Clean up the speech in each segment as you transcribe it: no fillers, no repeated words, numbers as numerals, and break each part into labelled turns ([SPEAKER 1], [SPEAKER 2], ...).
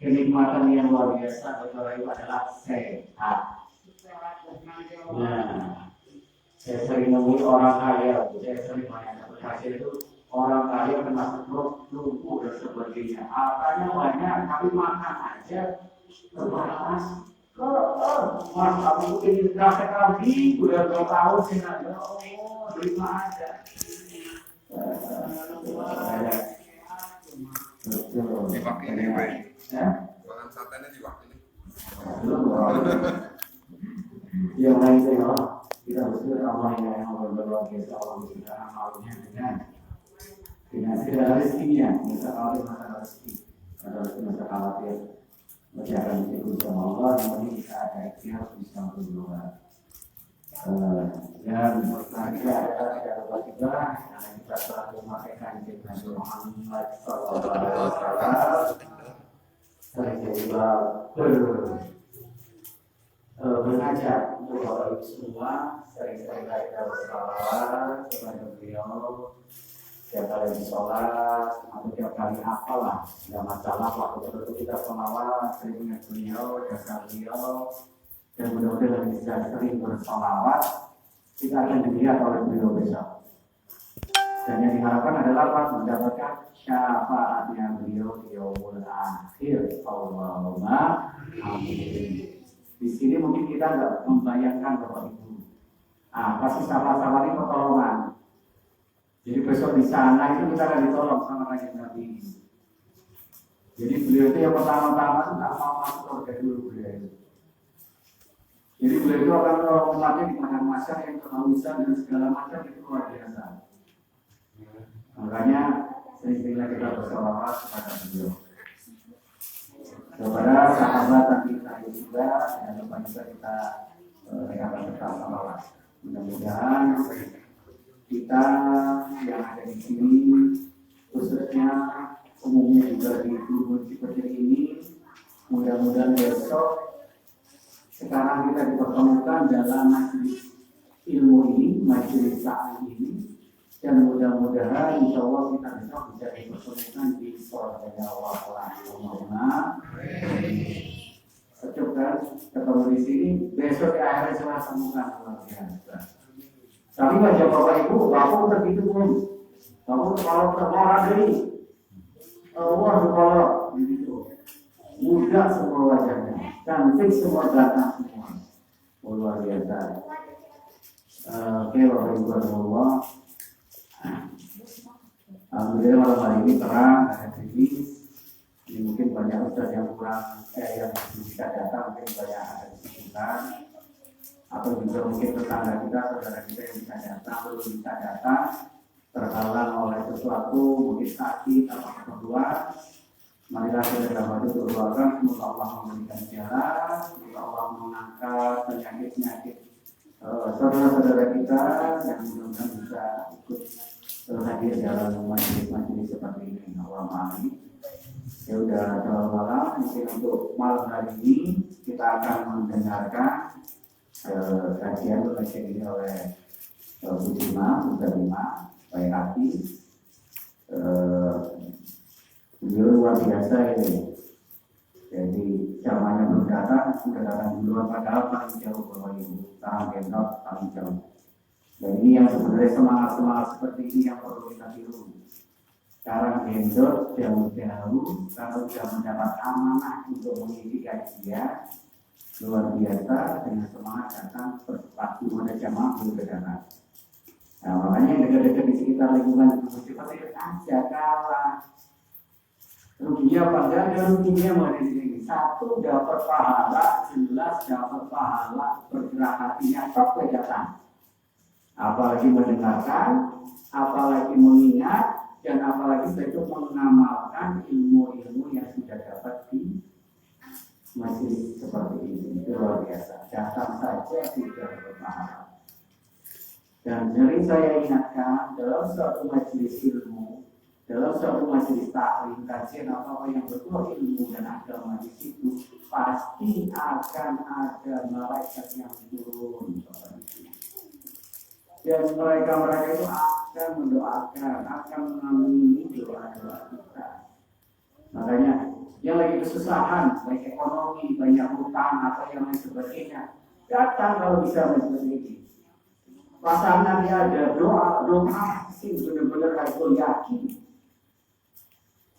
[SPEAKER 1] kenikmatan yang luar biasa Bapak Ibu adalah sehat. Nah, saya sering nemui orang kaya, saya sering banyak dapat hasil itu orang kaya kena stroke, lumpuh dan sebagainya. Hartanya banyak, tapi makan aja terbatas. Mas, aku ingin kasih lagi, udah 2 tahun sih nggak ada. Oh, terima aja.
[SPEAKER 2] Diwakili ini, Pak. Makan satenya diwakili.
[SPEAKER 1] Yang lain saya kita bersyukur Allah yang berluar biasa Allah kita amalnya dengan segala rezekinya, bisa khawatir masalah rezeki, ada masa khawatir berjalan di urusan Allah, yang penting kita ada ikhtiar bisa berdoa. Dan berbahagia adalah tidak lupa juga karena kita selalu memakai kanjeng Nabi Muhammad SAW. Sering juga mengajak untuk Bapak Ibu semua sering-sering kita bersalawat kepada beliau. Tiap kali sholat atau tiap kali apalah, tidak masalah waktu tertentu kita selawat, sering ingat beliau, jasa beliau, dan mudah-mudahan bisa sering bersolawat, kita akan dilihat oleh beliau besok. Dan yang diharapkan adalah mendapatkan syafaatnya beliau di yaumul akhir. Allahumma amin. Di sini mungkin kita nggak membayangkan Bapak Ibu. Pasti sama-sama ini pertolongan. Jadi besok di sana itu kita akan ditolong sama kanjeng Nabi. Jadi beliau itu yang pertama-tama nggak mau masuk surga dulu beliau. Jadi beliau itu akan menolong umatnya di mana masyarakat yang kehausan dan segala macam itu luar biasa. Makanya sering-seringlah kita bersolawat kepada beliau. Kepada sahabat dan kita juga dan lupa juga kita rekan tetap salawat. Mudah-mudahan kita yang ada di sini, khususnya umumnya juga di Gunung Cipetir ini, mudah-mudahan besok sekarang kita dipertemukan dalam majelis ilmu ini, majelis ta'lim ini, dan mudah-mudahan insya Allah kita besok bisa dipertemukan di surga Allah. Cukup kan ketemu di sini, besok di akhirnya semua temukan luar biasa. Tapi wajah Bapak Ibu, Bapak udah gitu pun. Bapak kalau terkorak ini, wah kalau gitu, mudah semua wajahnya, cantik semua datang semua, luar biasa. Oke, Bapak Ibu Allah, alhamdulillah malam hari ini terang, ada kritis. Ini mungkin banyak ustaz yang kurang, yang bisa datang, mungkin banyak ada kesibukan. Atau juga mungkin tetangga kita, saudara kita yang bisa datang, belum bisa datang, terhalang oleh sesuatu, mungkin sakit atau keperluan. Marilah kita dapat berdoakan, semoga Allah memberikan jalan, semoga Allah mengangkat penyakit-penyakit saudara-saudara kita yang mudah-mudahan bisa ikut hadir dalam majelis-majelis seperti ini. Allahumma amin. Ya udah terlalu malam, mungkin untuk malam hari ini kita akan mendengarkan kajian ini oleh Bu Dima, Pak Rati. Beliau luar biasa ini. Jadi zamannya belum datang, sudah datang duluan padahal paling jauh Bapak Ibu, sekarang gendot paling jauh. Dan ini yang sebenarnya semangat-semangat seperti ini yang perlu kita tiru. Sekarang gendot jauh-jauh, kalau sudah mendapat amanah untuk mengisi kajian, luar biasa dengan semangat datang waktu ada jamaah belum datang. Nah makanya yang dekat-dekat di sekitar lingkungan itu seperti aja kalah. Ruginya apa enggak? Ada ruginya mana di sini? Satu dapat pahala, jelas dapat pahala bergerak hatinya top datang. Apalagi mendengarkan, apalagi mengingat, dan apalagi itu mengamalkan ilmu-ilmu yang sudah dapat di majelis seperti ini. Luar biasa, datang saja tidak berpahala. Dan sering saya ingatkan dalam suatu majelis ilmu, dalam suatu majelis taklim, kajian apa yang betul ilmu dan agama di situ, pasti akan ada malaikat yang turun. Dan mereka itu akan mendoakan, akan mengamini doa-doa kita. Makanya yang lagi kesusahan, baik ekonomi, banyak hutang atau yang lain sebagainya, datang kalau bisa majelis ini. Pasangan dia ada doa sih benar-benar aku yakin.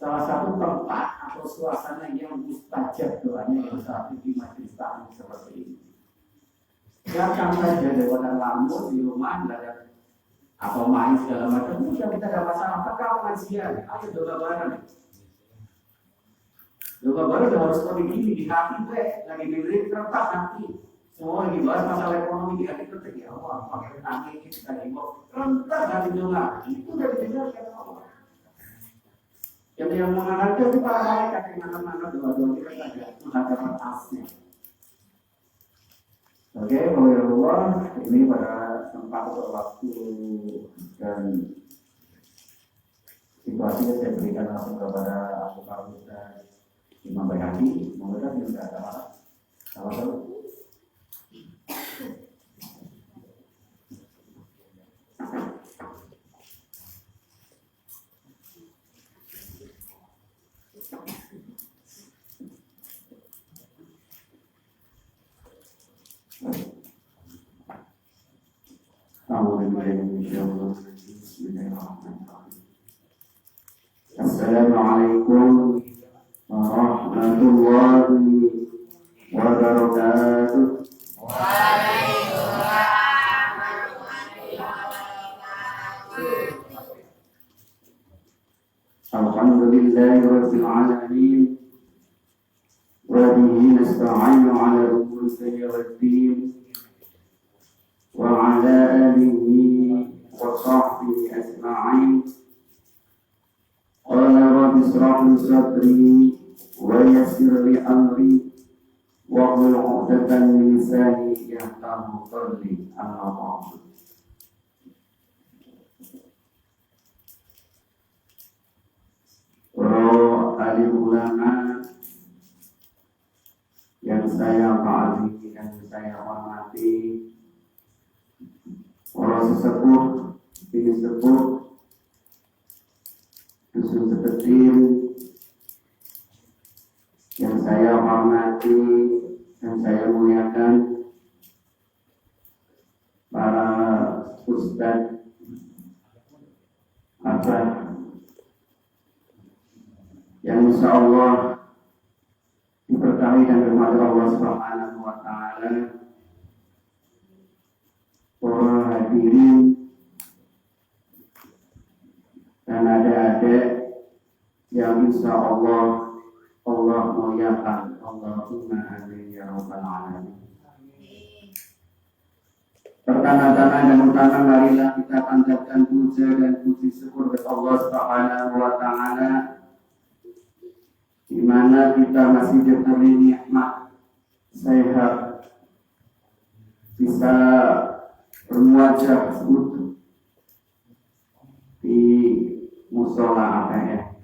[SPEAKER 1] Salah satu tempat atau suasana yang mustajab doanya yang saat di majelis taklim seperti ini. Datang saja daripada lamun di rumah ada atau main segala macam, sudah kita ada masalah. Apa pengajian? Ayo doa bareng. Doa bareng harus lebih gini di hati lagi diberi kertas nanti. Semua lagi bahas masalah ekonomi di hati ketik ya Allah, pakai tangan kita lagi mau rentas hati doa. Itu udah dijelaskan Allah. Yang mengarahkan itu para malaikat yang akan doa-doa kita saja menghadapkan asnya. Oke, Allah, ini pada tempat atau waktu dan situasinya saya berikan langsung kepada Abu Bakar dan Imam Bayhaqi. Semoga tidak ada masalah. Salam. Assalamualaikum warahmatullahi wabarakatuh. Alhamdulillahirabbil alamin wa bihi nasta'inu 'ala umuri dunya wa 'ala alihi wa sahbihi ajma'in. Qala rabbi ishrah li sadri wa yassir li amri wa hlul 'uqdatam min lisani yafqahu qawli. Amma ba'du. Para ulama yang saya hormati dan saya hormati, para sesepuh, bini sepuh, dusun sepetir yang saya hormati dan saya muliakan, para ustadz, yang insya Allah diberkahi dan dirahmati Allah Subhanahu wa Ta'ala, para hadirin dan adik-adik yang insya Allah muliakan. Allahumma amin ya rabbal alamin. Pertama-tama dan utama marilah kita panjatkan puja dan puji syukur kepada Allah Subhanahu wa Ta'ala, di mana kita masih diberi nikmat sehat, bisa bermuajah tersebut di musola APF,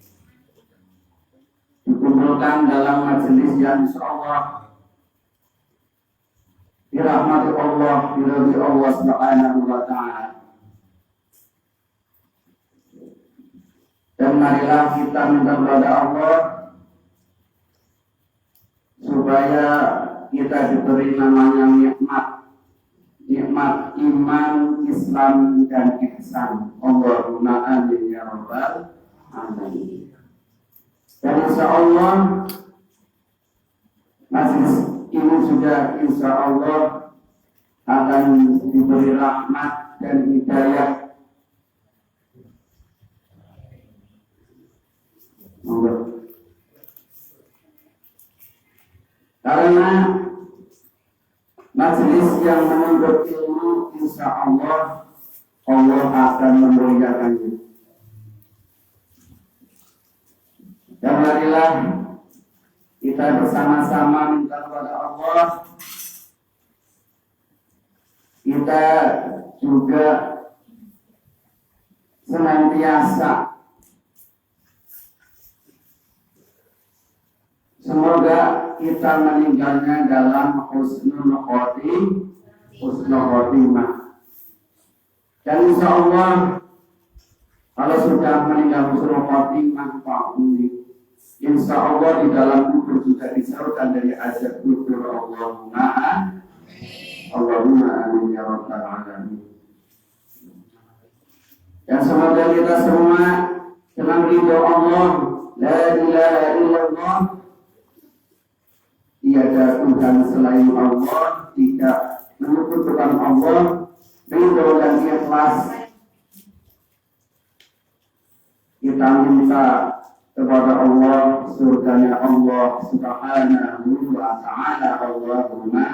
[SPEAKER 1] dikumpulkan dalam majelis yang insyaallah dirahmati Allah, diridhoi Allah Subhanahu wa Ta'ala. Dan marilah kita minta kepada Allah supaya kita diberi namanya nikmat iman, Islam dan ihsan. Allahumma amin ya rabbal alamin. Dan insya Allah majelis ini sudah insya Allah akan diberi rahmat dan hidayah. Karena majelis yang menuntut ilmu insya Allah akan memuliakannya. Dan marilah kita bersama-sama minta kepada Allah, kita juga senantiasa semoga kita meninggalnya dalam husnul khotimah. Dan insya Allah kalau sudah meninggal husnul khotimah,
[SPEAKER 3] Insya Allah di dalam kubur juga disaukan dari azab kubur. Allahumma amin ya rabbal alamin. Dan semoga kita semua dengan ridho Allah, la ilaha illallah, tiada Tuhan selain Allah, tidak menyekutukan Allah, ridho dan ikhlas. Kita minta kepada Allah, surganya Allah subhanahu wa ta'ala. Allahumma.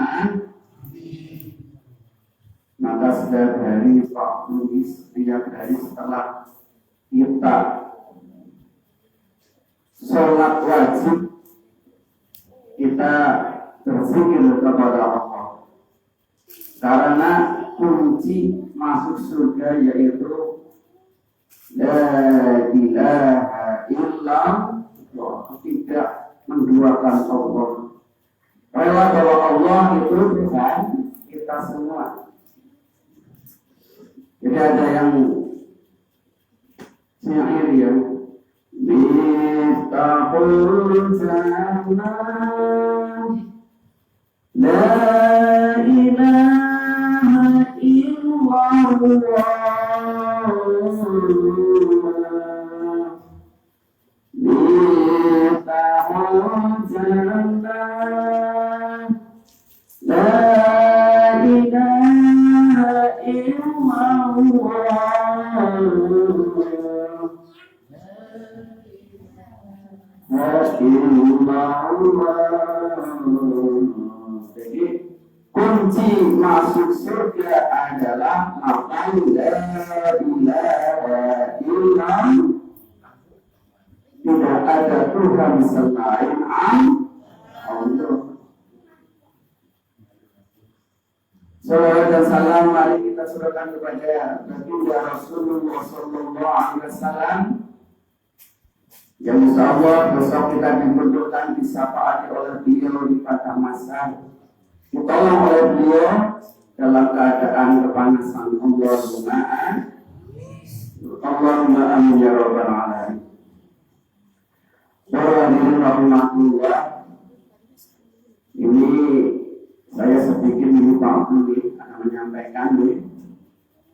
[SPEAKER 3] Maka setiap hari Pak Luis, setiap hari setelah kita sholat wajib, kita berzikir kepada Allah. Karena kunci masuk surga yaitu la ilaha illallah, tidak menduakan Allah. Rela bahwa Allah itu Tuhan kita semua. Jadi ada yang syair yang Miftahul Jannah la ilaha illallah. Miftahul Jannah la ilaha illallah. Jadi kunci masuk surga adalah maqam la ilaha illallah. Tidak ada Tuhan selain Allah. Salawat dan salam mari kita surahkan kepada Baginda Rasulullah sallallahu alaihi wasallam. Yang insyaallah besok kita dibentukkan disyafaati oleh beliau di pada masa. Ditolong oleh beliau dalam keadaan kepanasan. Allahumma amin ya rabbal alamin. Hadirin rahmatullah. Ini saya sedikit lupa dulu akan menyampaikan nih.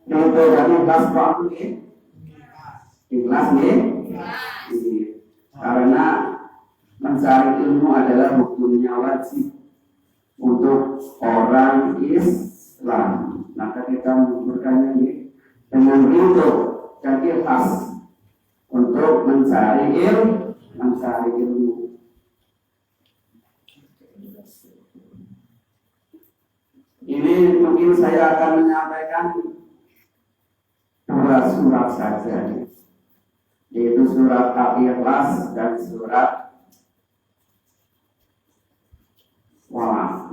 [SPEAKER 3] Itu dari kelas Pak nih. Ikhlas nih. Karena mencari ilmu adalah hukumnya wajib untuk orang Islam. Maka kita mengumpulkannya ini dengan ridho dan ikhlas untuk mencari ilmu. Ini mungkin saya akan menyampaikan 2 surat saja, yaitu surat Al-Ikhlas dan surat Walah.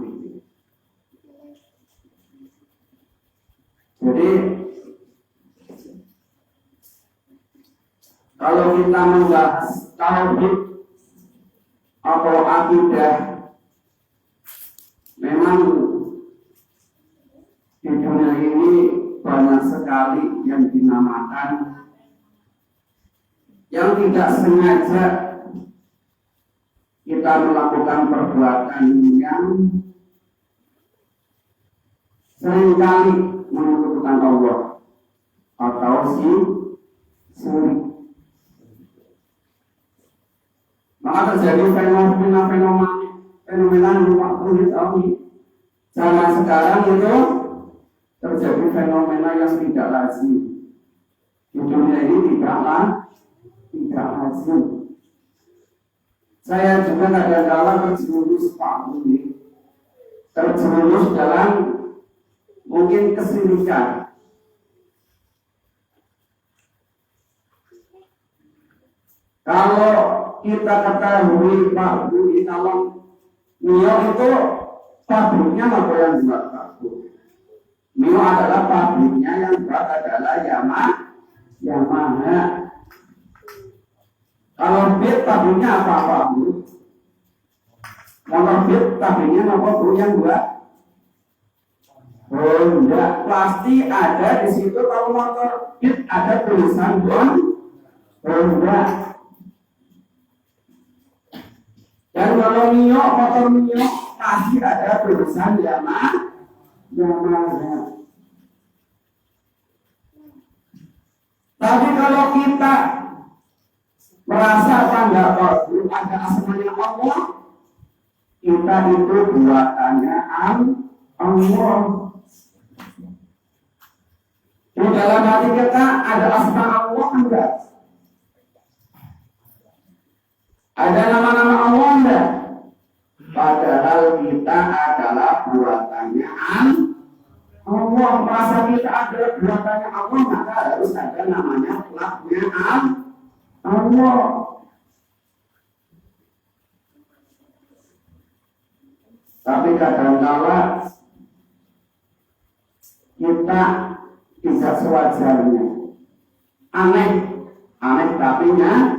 [SPEAKER 3] Jadi kalau kita membahas tauhid atau akidah, memang di dunia ini banyak sekali yang dinamakan, yang tidak sengaja kita melakukan perbuatan yang seringkali menyekutukan Allah atau syirik. Maka terjadi fenomena lupa tauhid. Zaman sekarang itu terjadi fenomena yang tidak lazim. Di dunia ini tidak lazim. Saya juga kadang-kadang terjerumus terjerumus dalam mungkin kesyirikan. Kalau kita ketahui Pak Budi, kalau Mio itu pabriknya apa yang buat Pak Budi? Mio adalah pabriknya, yang buat adalah Yamaha. Kalau Beat pabriknya apa Bu? Motor Beat pabriknya apa Bu yang buat? Honda. Pasti ada di situ. Kalau motor Beat ada tulisan Honda. kalau Mio, motor Mio pasti ada tulisan Yamaha. Tapi kalau kita merasa bangga bahwa ada asmanya Allah, kita itu buatannya Allah. Di dalam hati kita ada asma Allah enggak? Ada nama-nama Allah enggak? Padahal kita adalah buatannya Allah. Merasa kita adalah buatannya Allah, maka harus ada namanya pelaknya Allah. Tapi kadang-kala kita tidak sewajarnya. Aneh tapi nyata.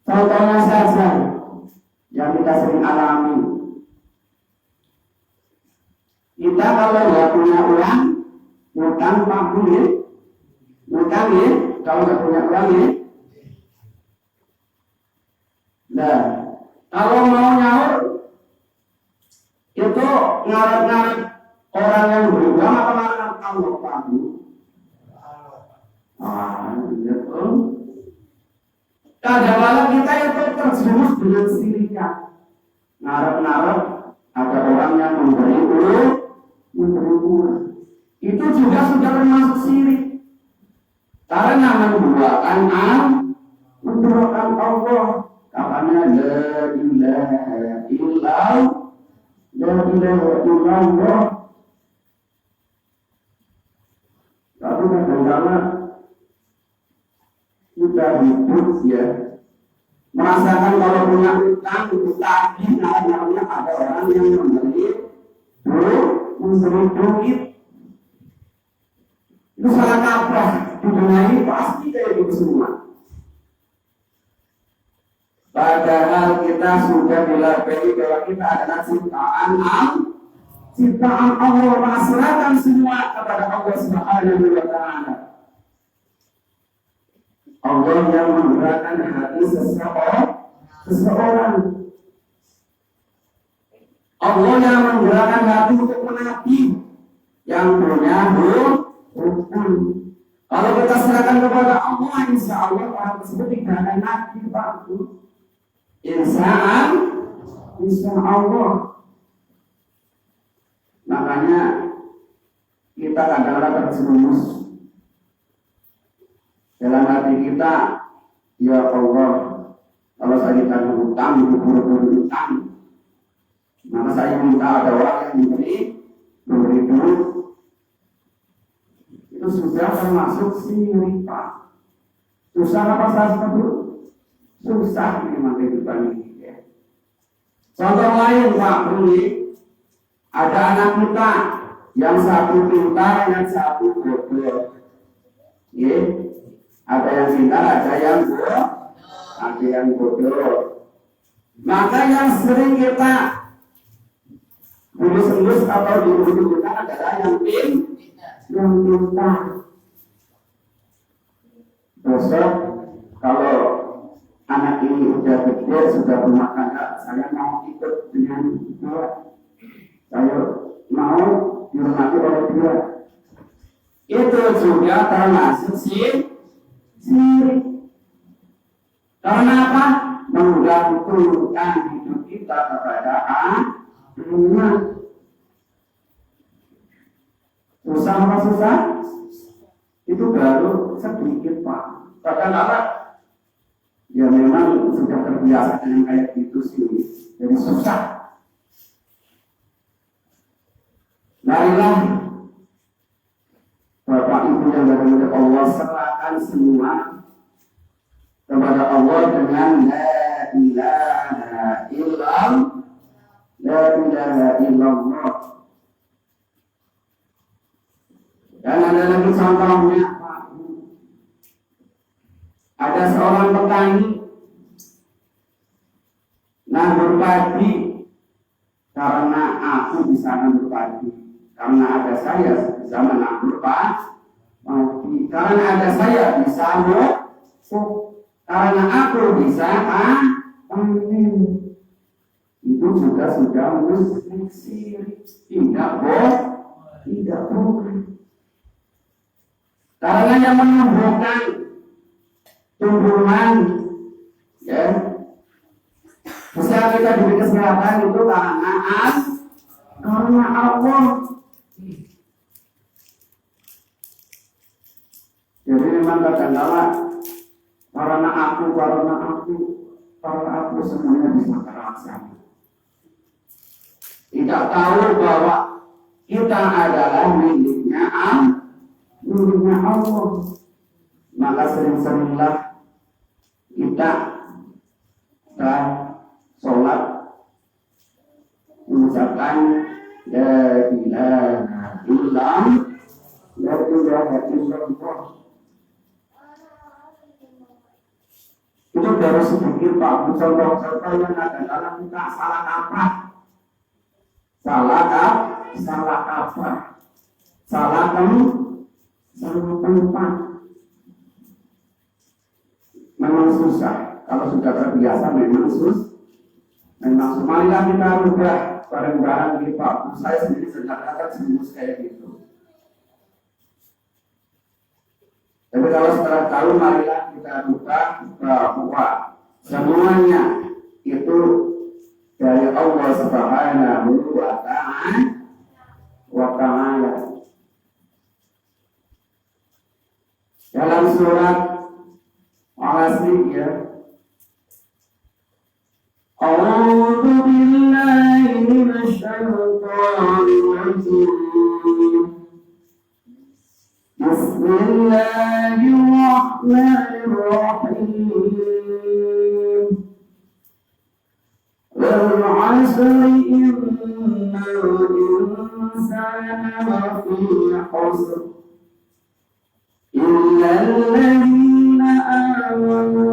[SPEAKER 3] Contohnya saja yang kita sering alami. Kita kalau nggak punya uang, utang pabrik, utang ya, kalau nggak punya uang ya. Nah, kalau mau nyaur itu ngarep-ngarep orang yang beruang apa ngarep Allah pabrik? Gitu. Kadang-kadang kita itu terjerumus dengan sirikan. Ngarep-ngarep ada orang yang memberi uang. Itu juga sudah termasuk syirik. Karena menduakan Allah. Katanya la ilaha illallah. Tapi kadang-kadang kita hidup ya merasakan kalau punya utang itu tadi namanya ada orang yang memberi duit. Itu salah kaprah. Di dunia ini pasti kayak gitu semua. Padahal kita sudah dilabeli bahwa kita adalah ciptaan Allah, pasrahkan semua kepada Allah Subhanahu wa Ta'ala. Allah yang menggerakkan hati seseorang. Allah yang menggerakkan hati untuk menagih yang punya hutang. Kalau kita serahkan kepada Allah, insya Allah orang tersebut tidak akan nagih, Pak. Insya Allah. Makanya kita kadang-kadang terjerumus dalam hati kita, ya Allah, kalau saya ditagih hutang, buru-buru hutang, maka saya minta ada orang yang memberi duit. Itu sudah termasuk syirik, Pak. Susah apa saja itu? Susah memang kehidupan ini. Ya. Contoh lain, Pak Ruli, ada anak kita yang satu pintar, yang satu bodoh. Ya. Ada yang pintar, ada yang bodoh. Maka yang sering kita bulus-bulus atau dibutuhkan adalah yang pintar. Besok kalau anak ini sudah gede, sudah rumah tangga, saya mau ikut dengan dia. Saya mau dihormati oleh dia. Itu juga termasuk syirik. Karena apa? Menggantungkan hidup kita kepada anak. Susah apa susah? Itu baru sedikit, Pak. Kadang-kadang ya memang sudah terbiasa dengan kayak gitu sih, jadi susah. Marilah Bapak Ibu yang berdoa Allah, serahkan semua kepada Allah dengan la ilaha illallah. Dan ada lagi contohnya, Pak. Ada seorang petani nandur padi. Karena aku bisa nandur padi, karena ada saya bisa menandur padi, karena ada saya bisa karena aku bisa amin. Itu juga sudah musyrik syirik. Tidak boleh. Karena yang menumbuhkan tumbuhan, ya, bisa kita diberi kesehatan itu karena Allah. Jadi memang kadang-kadang karena aku semuanya bisa terlaksana. Tidak tahu bahwa kita adalah miliknya Allah. Maka sering-seringlah kita sholat mengucapkan la ilaha illallah, la ilaha illallah. Itu baru sedikit Pak, contoh-contoh yang ada dalam kita salah kaprah. Salah tempat. Memang susah. Kalau sudah terbiasa memang semarilah kita rubah barang-barang di Pak. Saya sendiri sedang jenis kayak gitu. Tapi kalau setelah tahu, marilah kita rubah bahwa semuanya itu dari Allah Subhanahu wa ta'ala. Dalam surat Al-Asr, ya, A'udzu billahi minasy syaithanir rajim. Bismillahirrahmanirrahim. Wal 'asri innal insana lafi khusr illa alladziina aamanu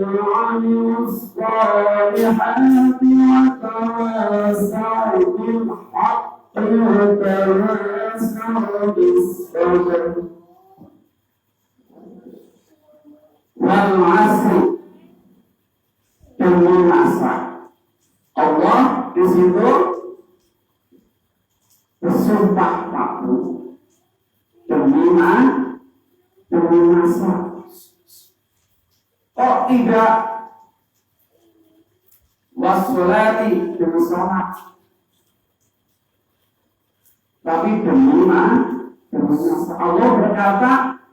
[SPEAKER 3] wa 'amilus shalihati wa tawassaw bil haqqi wa tawassaw bis sabr. Wal 'asri, demi masa. Allah di situ bersumpah waktu demi masa. Kok tidak wassolati, demi sholat, tapi demi masa. Allah berkata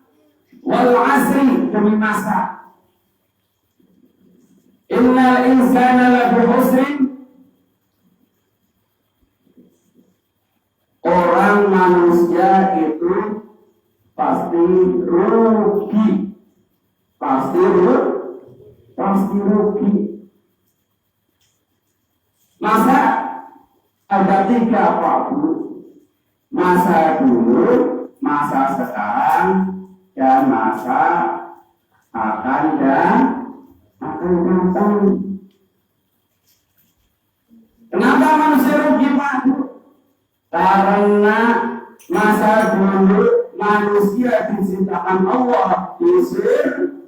[SPEAKER 3] wal 'asri, demi masa. Innal insana lafi khusrin, orang manusia itu pasti rugi. Masa ada 3 waktu, masa dulu, masa sekarang, dan masa akan datang. Kenapa manusia rugi, Pak? Karena masa dulu manusia diciptakan Allah di surga.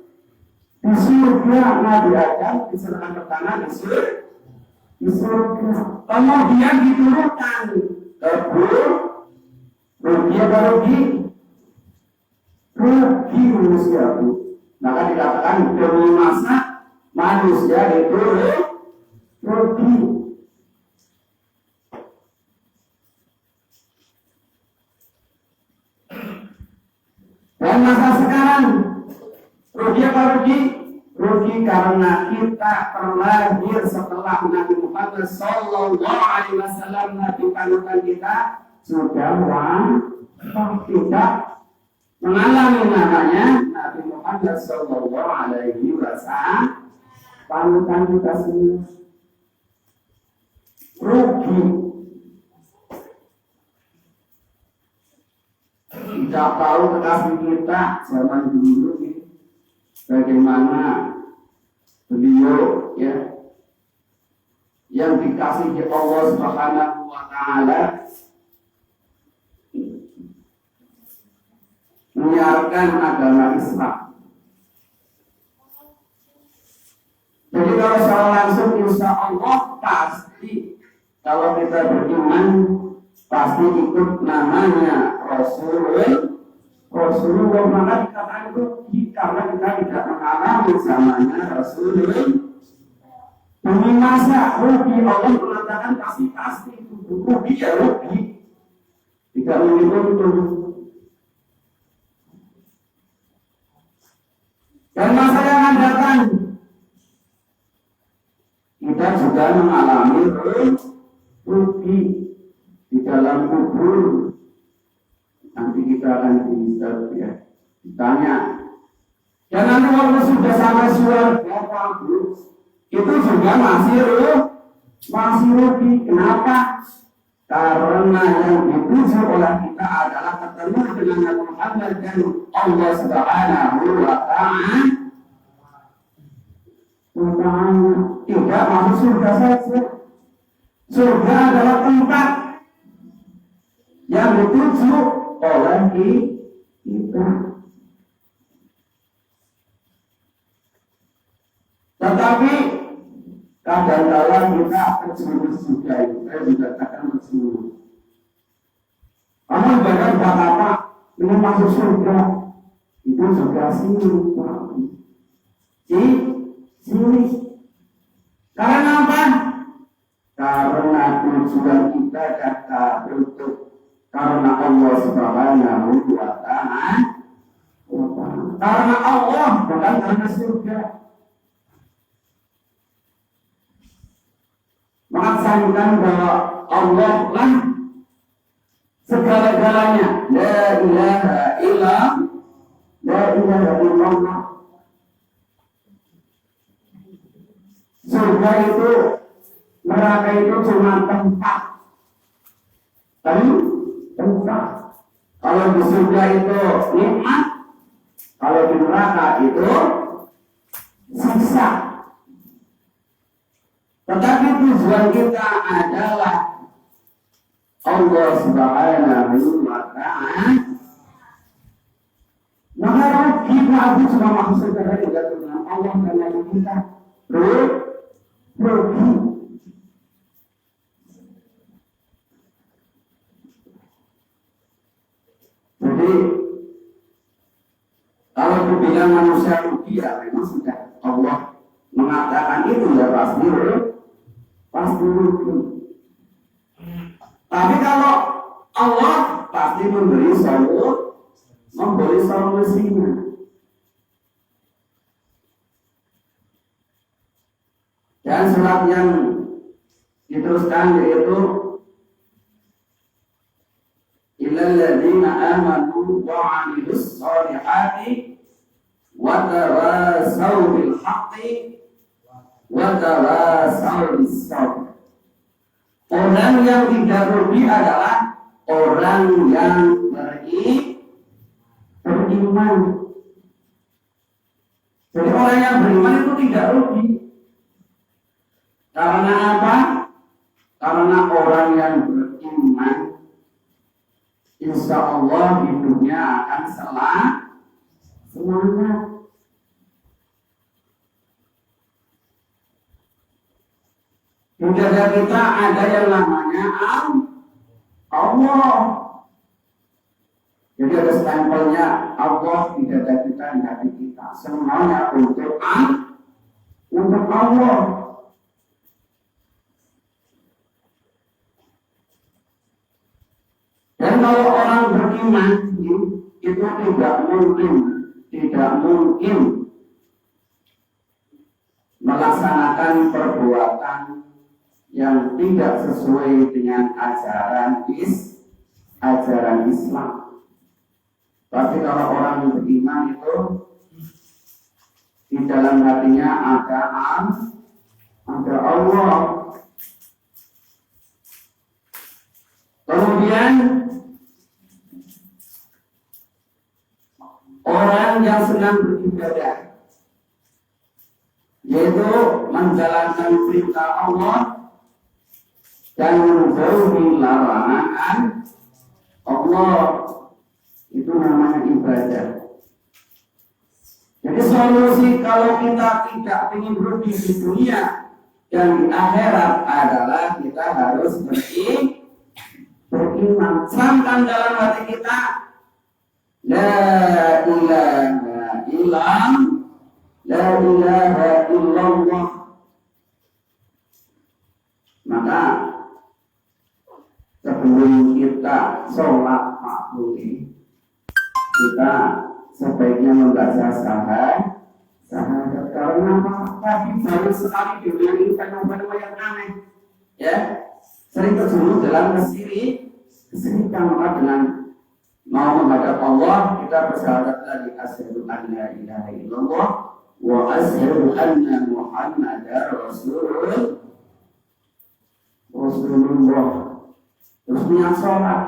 [SPEAKER 3] Nabi Adam diserahkan ke tanah di surga. Kemudian diturunkan ke bumi. Rugi manusia itu. Maka dikatakan demi masa manusia itu rugi. Dan masa sekarang rugi apa rugi? Rugi karena kita terlahir setelah Nabi Muhammad Sallallahu Alaihi Wasallam, Nabi panutan kita sudah tidak mengalami namanya Nabi Muhammad Sallallahu Alaihi Wasallam, panutan kita semua. Rugi. Tidak tahu kekasih kita zaman dulu ini bagaimana beliau, ya, yang dikasihi Allah Subhanahu wa ta'ala, menyiarkan agama Islam. insya Allah pasti kalau kita beriman pasti ikut namanya Rasulullah. Maka dikatakan rugi karena kita tidak mengalami zamannya Rasulullah. Bumi masa rugi, Allah mengatakan pasti itu rugi ya rugi, tidak mungkin untung. Dan masa yang akan datang kita juga mengalami rugi di dalam kubur. Nanti kita akan ditanya. Dan nanti waktu sudah sampai surga itu juga masih rugi. Kenapa? Karena yang dituju oleh kita adalah ketemu dengan Nabi Muhammad dan Allah Subhanahu wa Ta'ala. Tidak masuk surga saja. Surga adalah tempat yang dituju oleh kita. Tetapi kadang-kadang kita terjerumus juga, saya juga akan terjerumus. Kamu ibadah buat apa? Ini masuk surga. Itu surga sini. Sini. Karena apa? Karena tujuan kita adalah untuk karena Allah Subhanahu wa Ta'ala. Karena Allah, bukan karena surga. Melaksanakan bahwa Allah lah segala-galanya. La ilaha illallah. Surga itu, neraka itu cuma tempat. Tempat. Kalau di surga itu nikmat, kalau di neraka itu siksa. Tetapi tujuan kita adalah Allah Subhanahu wa Ta'ala. Maka kita harus cuma maksud dengan Allah karena kita rugi. Jadi kalau dibilang manusia rugi ya memang sudah Allah mengatakan itu ya pasti rugi. Tapi kalau Allah pasti memberi solusinya. Dan surat yang diteruskan yaitu illal ladzina amanu wa 'amilus shalihati wa tawasaw bil haqqi wa tawasaw bis sabr. Orang yang tidak rugi adalah orang yang beriman. Jadi orang yang beriman itu tidak rugi. Karena apa? Karena orang yang beriman insya Allah hidupnya akan semangat. Di dada kita ada yang namanya Allah. Jadi ada stempelnya Allah di dada kita, di hati kita. Semuanya untuk Allah. Dan kalau orang beriman itu tidak mungkin melaksanakan perbuatan yang tidak sesuai dengan ajaran Islam. Tapi kalau orang beriman itu di dalam hatinya ada Allah. Kemudian orang yang sedang beribadah, yaitu menjalankan perintah Allah dan menjauhi larangan Allah, itu namanya ibadah. Jadi solusi kalau kita tidak ingin rugi di dunia, yang di akhirat adalah kita harus beriman. Camkan dalam hati kita, la ilaha illallah. Maka sebelum kita sholat makmum, kita sebaiknya membaca syahadat. Karena apa? Baru sekali dunia ini fenomena yang aneh, ya, sering terjerumus dalam kesirikan. Maka dengan mau menghadap Allah, kita bersyahadat lagi, asyhadu an la ilaha illallah wa asyhadu anna muhammadar rasulullah. Terus niat sholat.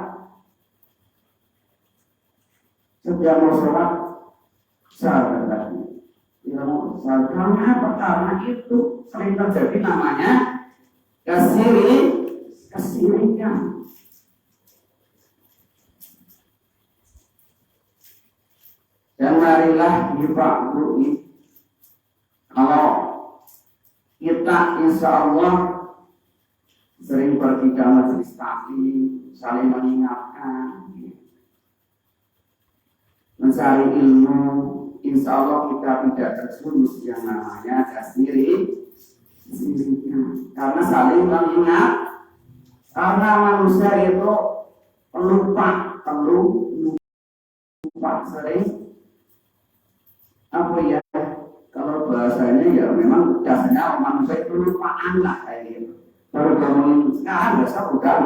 [SPEAKER 3] Setiap mau sholat, syahadat lagi. Karena apa? Karena itu sering terjadi namanya kesirikan. Dan marilah dipahami, kalau kita insya Allah sering pergi ke majelis taklim, saling mengingatkan, mencari ilmu, insya Allah kita tidak terjerumus yang namanya kesirikan. Karena saling mengingat, karena manusia itu pelupa sering. Apa ya, kalau bahasanya ya memang dasarnya manusia itu lupaan lah kayak gitu. Baru ngomongin sekarang biasa sudah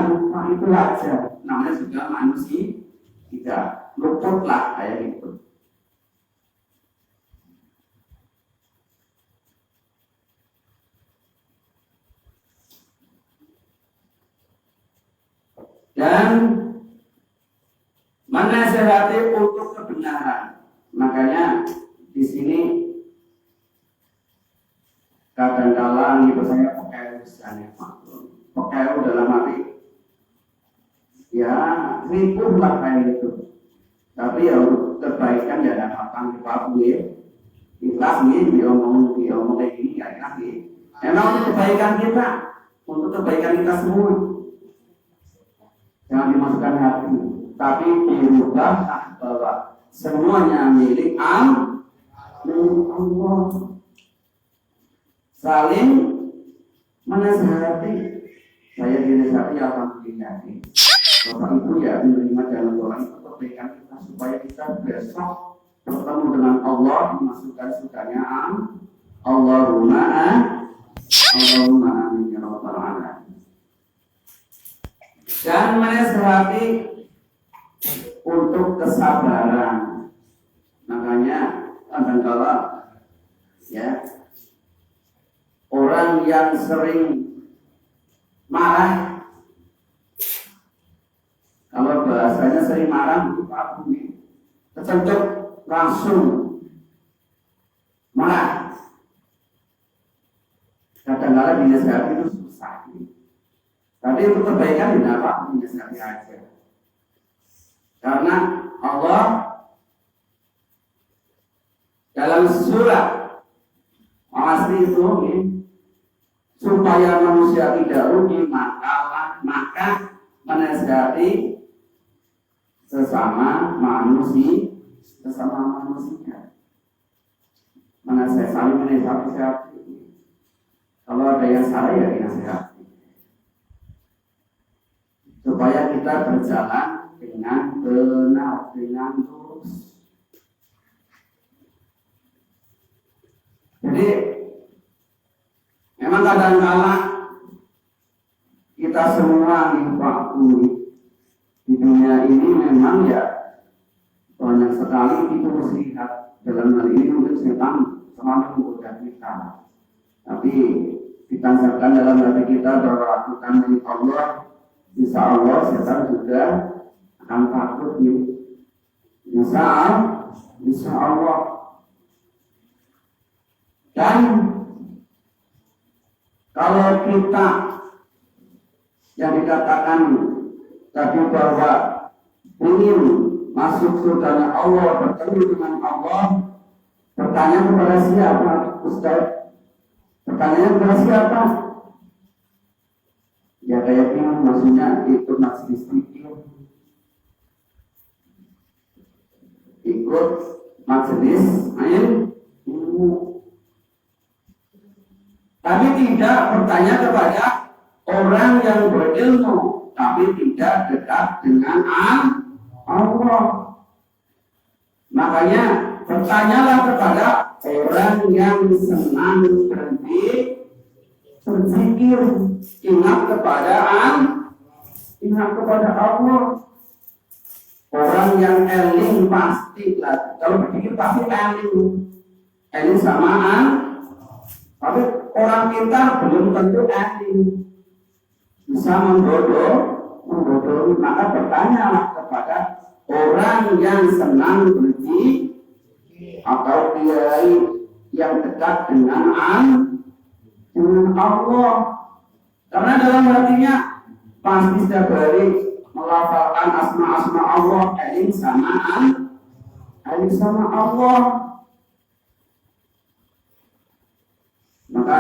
[SPEAKER 3] lupa itu aja. Namanya sudah manusia, tidak luput lah kayak gitu. Dan menasihati untuk kebenaran. Makanya di sini kadang-kala gitu saya pakai misalnya pakai dalam arti ya ribu lah kayak gitu. Tapi ya untuk kebaikan ya ada matang di pabu ya. Ikhlas nih diomong kayak gini ya enak nih. Emang untuk kebaikan kita, untuk kebaikan kita semua. Jangan dimasukkan hati, tapi dirubah bahwa semuanya milik Allah. Saling menasihati. Saya dinasihati alhamdulillah. Bapak Ibu ya menerima dalam doa itu kebaikan kita supaya kita besok bertemu dengan Allah dimasukkan surganya Allahumma amin ya rabbal alamin. Dan menasihati untuk kesabaran. Makanya kadang-kala ya orang yang sering marah, kalau bahasanya sering marah itu apa nih? Kecentuk langsung marah. Kadang-kala dinasihati itu susah. Tapi untuk kebaikan tidak apa, dinasihati aja. Karena Allah dalam surat Al-Asr itu supaya manusia tidak rugi maka menasihati sesama manusia. Menasihati saling menasihati. Kalau ada yang salah ya dinasihati. Supaya kita berjalan dengan benar, dengan lurus. Jadi memang kadang-kala kita semua di dunia ini memang ya banyak sekali itu muslihat. Dalam hal ini mungkin setan semakin menggoda kita. Tapi ditancapkan dalam hati kita bahwa Tuhan milik Allah, insya Allah setan juga akan takut nih. Insya Allah. Dan kalau kita yang dikatakan tadi bahwa ingin masuk surganya Allah, bertemu dengan Allah, bertanya kepada siapa? Ustaz, Pertanyaannya kepada siapa? Ya kayak ini maksudnya ikut majelis zikir, ikut majelis ilmu. Tapi tidak bertanya kepada orang yang berilmu, tapi tidak dekat dengan Allah. Makanya bertanyalah kepada orang yang senang berzikir, ingat kepada Allah. Orang yang eling pasti lah, kalau berzikir pasti eling samaan. Tapi orang pintar belum tentu eling, bisa membodohi. Maka bertanyalah kepada orang yang senang berzikir atau kiai yang dekat dengan Allah. Karena dalam hatinya pasti setiap hari melafalkan asma-asma Allah, eling sama Allah. Maka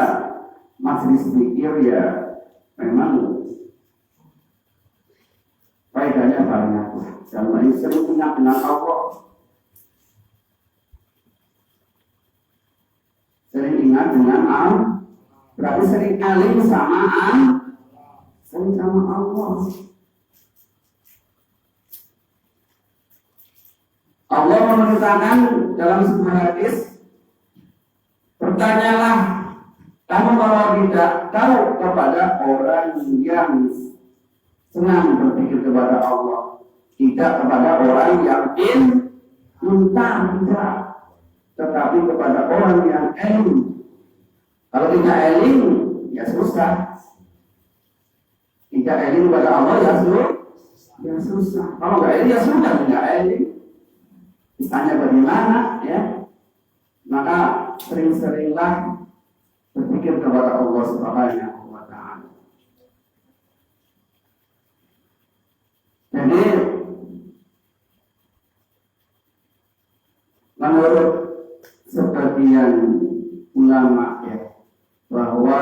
[SPEAKER 3] majelis zikir ya memang faedahnya banyak. Jangan sering ingat dengan Allah, sering ingat dengan Allah, berarti sering alim sama Allah. Allah memerintahkan dalam sebuah hadis, bertanyalah kamu kalau tidak tahu kepada orang yang senang berpikir kepada Allah, tidak kepada orang yang pintar, tidak, tetapi kepada orang yang eling. Kalau tidak eling, ya susah. Tidak eling kepada Allah, ya susah. Kalau nggak eling, ya sudah tidak eling. Ditanya bagaimana, ya? Maka sering-seringlah berpikir kepada Allah Subhanahu wa Ta'ala. Jadi menurut sebagian ulama ya, bahwa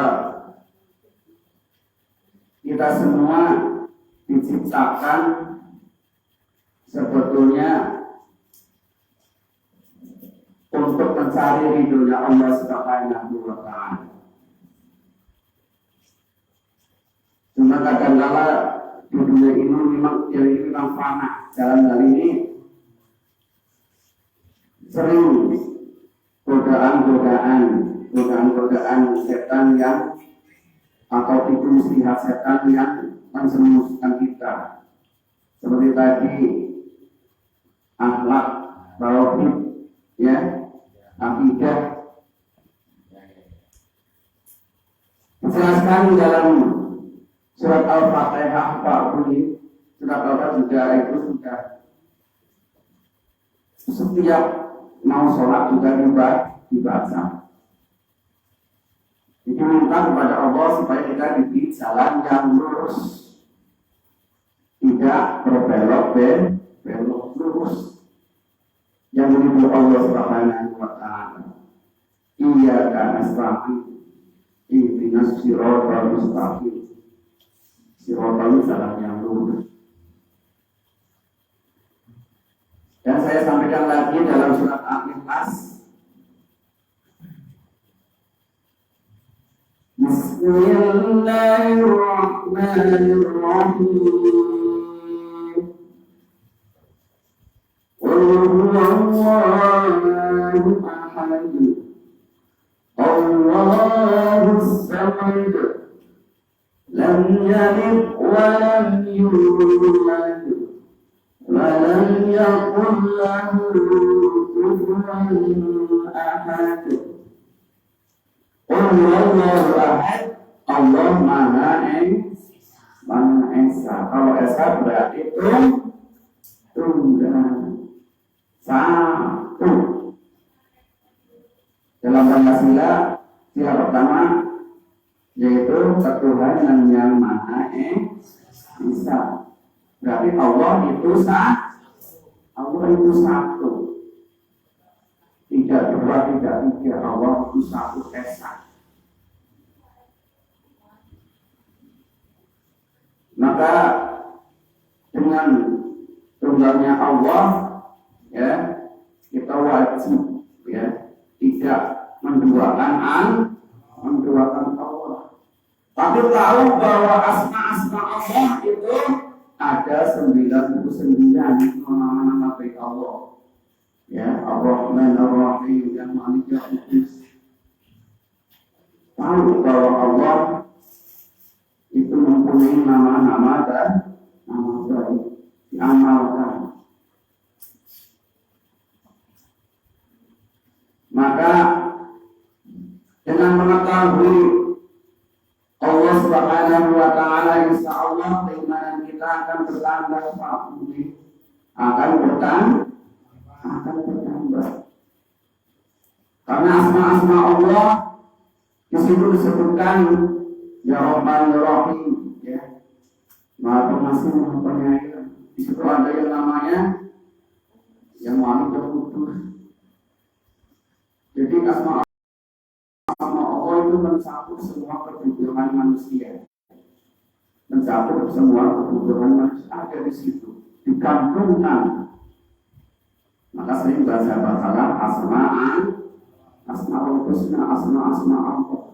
[SPEAKER 3] kita semua diciptakan sebetulnya untuk mencari ridhonya Allah Subhanahu wa Ta'ala. Cuma kadang-kala di dunia ini memang fana. Dalam hal ini sering godaan setan yang atau tipu muslihat setan yang menjerumuskan kita. Seperti tadi akhlak, tauhid, ya, akidah. Dijelaskan dalam surat Al-Fatihah Pak Budi, surat Al-Fatihah juga itu sudah setiap mau sholat juga dibaca. Itu minta kepada Allah supaya kita diberi jalan yang lurus, tidak berbelok lurus. Yang menuju Allah Subhanahu wa Ta'ala. Iyyaka nasta'in, ihdinas siratal mustaqim. Siratal jalan yang lurus. Dan saya sampaikan lagi dalam surat Al-Ikhlas. Bismillahirrahmanirrahim. Allahu ahad, Allahus samad, lam yalid wa lam yulad, wa lam yakul lahu kufuwan ahad. Allahu ahad, Allah Maha Esa. Kalau Esa berarti tunggal. Satu. Dalam Pancasila sila pertama yaitu ketuhanan yang Maha Esa. Berarti Allah itu satu. Tidak dua, tidak tiga. Allah itu satu Esa. Maka dengan tunggalnya Allah, ya, kita wajib, ya, tidak menduakan Allah. Tapi tahu bahwa asma-asma Allah itu ada 99 nama-nama baik Allah. Ya, Ar-Rahman Ar-Rahim, yang Malik Yawmiddin. Tahu bahwa Allah itu mempunyai nama-nama dan nama baik, diamalkan. Maka dengan mengetahui Allah Subhanahu wa Ta'ala, insya Allah keimanan kita akan bertambah, akan bertambah. Karena asma-asma Allah di situ disebutkan Ya Rahman Ya Rahim, ya, Maha Pengasih Maha Penyayang. Di situ ada yang namanya yang Malik yang Kudus. Jadi asma Allah itu mencakup semua kebutuhan manusia, mencakup semua kebutuhan manusia ada di situ, digantungkan. Maka sering bahasa asma'ul husna, asma Allah.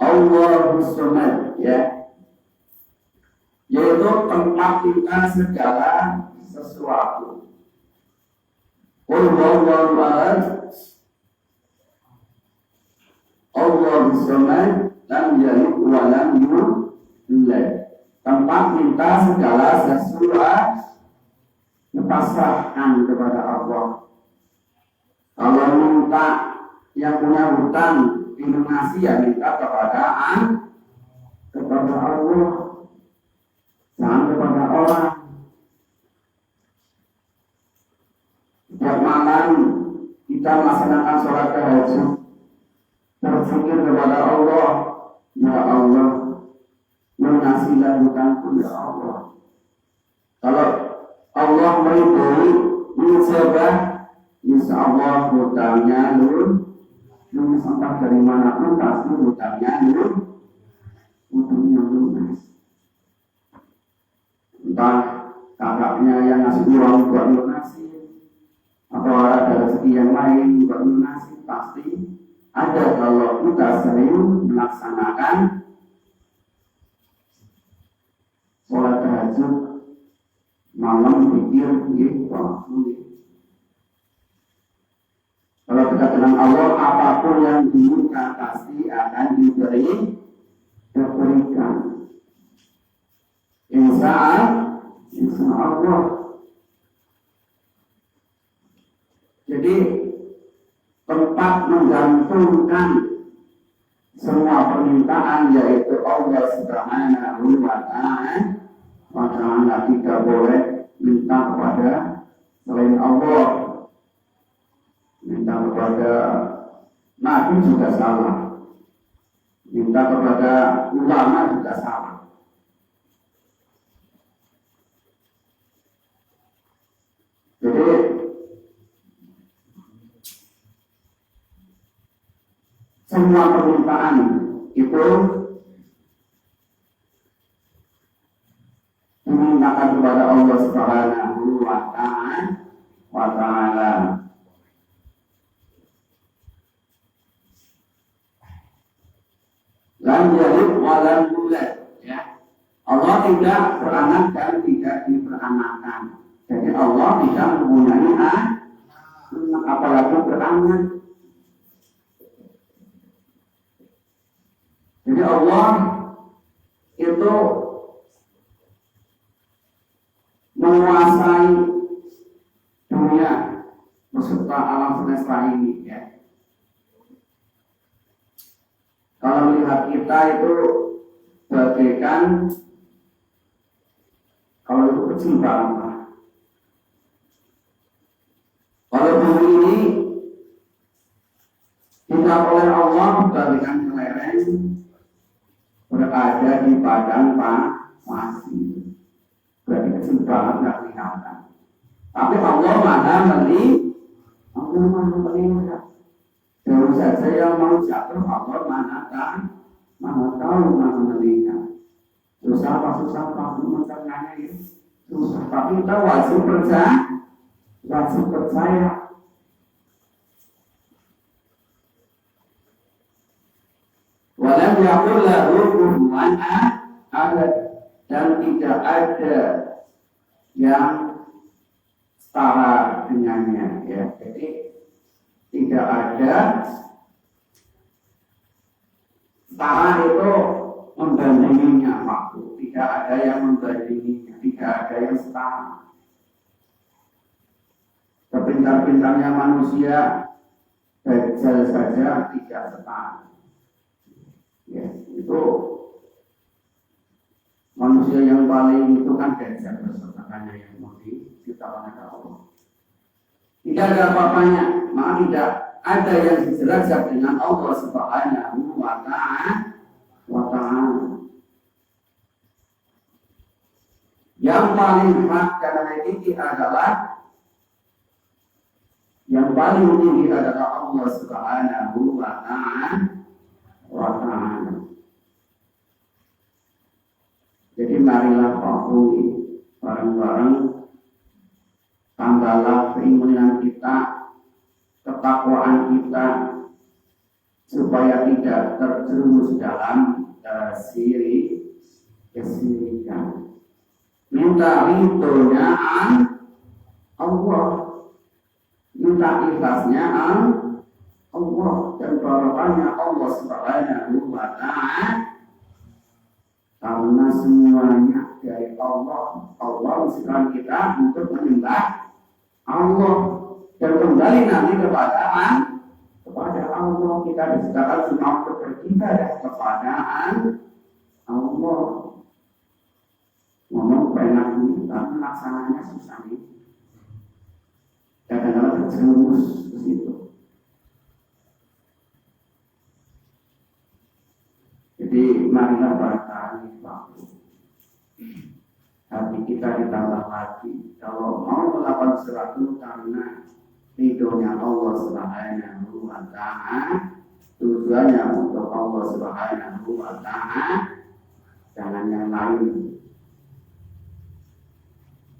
[SPEAKER 3] Allahus Samad, ya, yaitu tempat kita segala sesuatu. Allahul Ahad, Allahus Samad, lam yalid wa lam yulad. Tempat minta segala sesuatu, pasrahkan kepada Allah. Kalau minta yang punya hutang lunasi, ya minta kepada Allah, jangan kepada orang. Setiap malam kita melaksanakan sholat tahajud, berpikir kepada Allah, ya Allah, lunasilah hutangku ya Allah. Kalau Allah meridhoi, mengijabah, insya Allah hutangnya entah dari manapun pasti hutangnya lunas. Entah kakaknya yang ngasih uang buat lunasi, atau ada rezeki yang lain buat lunasi, pasti ada kalau kita sering melaksanakan sholat tahajud malam, pikir waktu. Kalau kita kenal Allah, apapun yang diminta pasti akan diberikan. Insya Allah. Jadi tempat menggantungkan semua permintaan yaitu Allah Subhanahu wa Ta'ala. Tidak boleh minta kepada selain Allah. Minta kepada Nabi juga salah, minta kepada ulama juga salah. Jadi semua permintaan itu dimintakan kepada Allah Subhanahu wa Ta'ala. Lam yalid wa lam yulad, ya. Allah tidak beranak dan tidak diperanakan. Jadi Allah tidak mempunyai anak, apalagi beranak. Jadi Allah itu menguasai dunia beserta alam semesta ini, ya. Kalau melihat kita itu bagaikan, kalau itu kecil banget. Kalau bumi ini tidak oleh Allah bagaikan kelereng berada di padang pasir. Berarti kecil banget, nggak kelihatan. Tapi Allah maha Allah Maha Melihat. Baru saja yang mau jatuh Allah Maha tahu, Maha melihat. Susah apa mencernanya ya. Susah, tapi kita wajib percaya. Walam yakul lahu kufuwan ahad, dan tidak ada yang setara dengannya ya. Jadi tidak ada setara itu membandinginya makhluk, tidak ada yang membandinginya, tidak ada yang setara. Sepintar-pintarnya manusia, Dajjal saja tidak setara. Ya, itu manusia yang paling itu kan Dajjal bersertakannya yang mau diciptakan oleh Allah. Tidak ada apa-apanya, maka tidak ada yang dijelajah dengan Allah Subhanahu wa ta'ala. Yang paling hak karena ini adalah yang paling tinggi adalah Allah Subhanahu wa ta'ala. Jadi marilah patuhi bareng-bareng, tambahlah keimanan kita, ketakwaan kita, supaya tidak terjerumus dalam kesirikan. Minta ridhonya Allah, minta ikhlasnya Allah, dan barokahnya Allah Subhanahu wa ta'ala. Karena semuanya dari Allah. Allah mengusulkan kita untuk menyembah Allah dan kembali nanti kepada Allah. Kita disediakan semua untuk beribadah kepada Allah. Ngomong banyak ini, tapi laksananya susah nih. Kadang-kadang terjerumus ke situ. Jadi marilah bertani waktu. Hati kita ditambah lagi. Kalau mau melakukan sesuatu karena ridhonya Allah Subhanahu wa ta'ala, tujuannya untuk Allah Subhanahu wa ta'ala, jangan yang lain.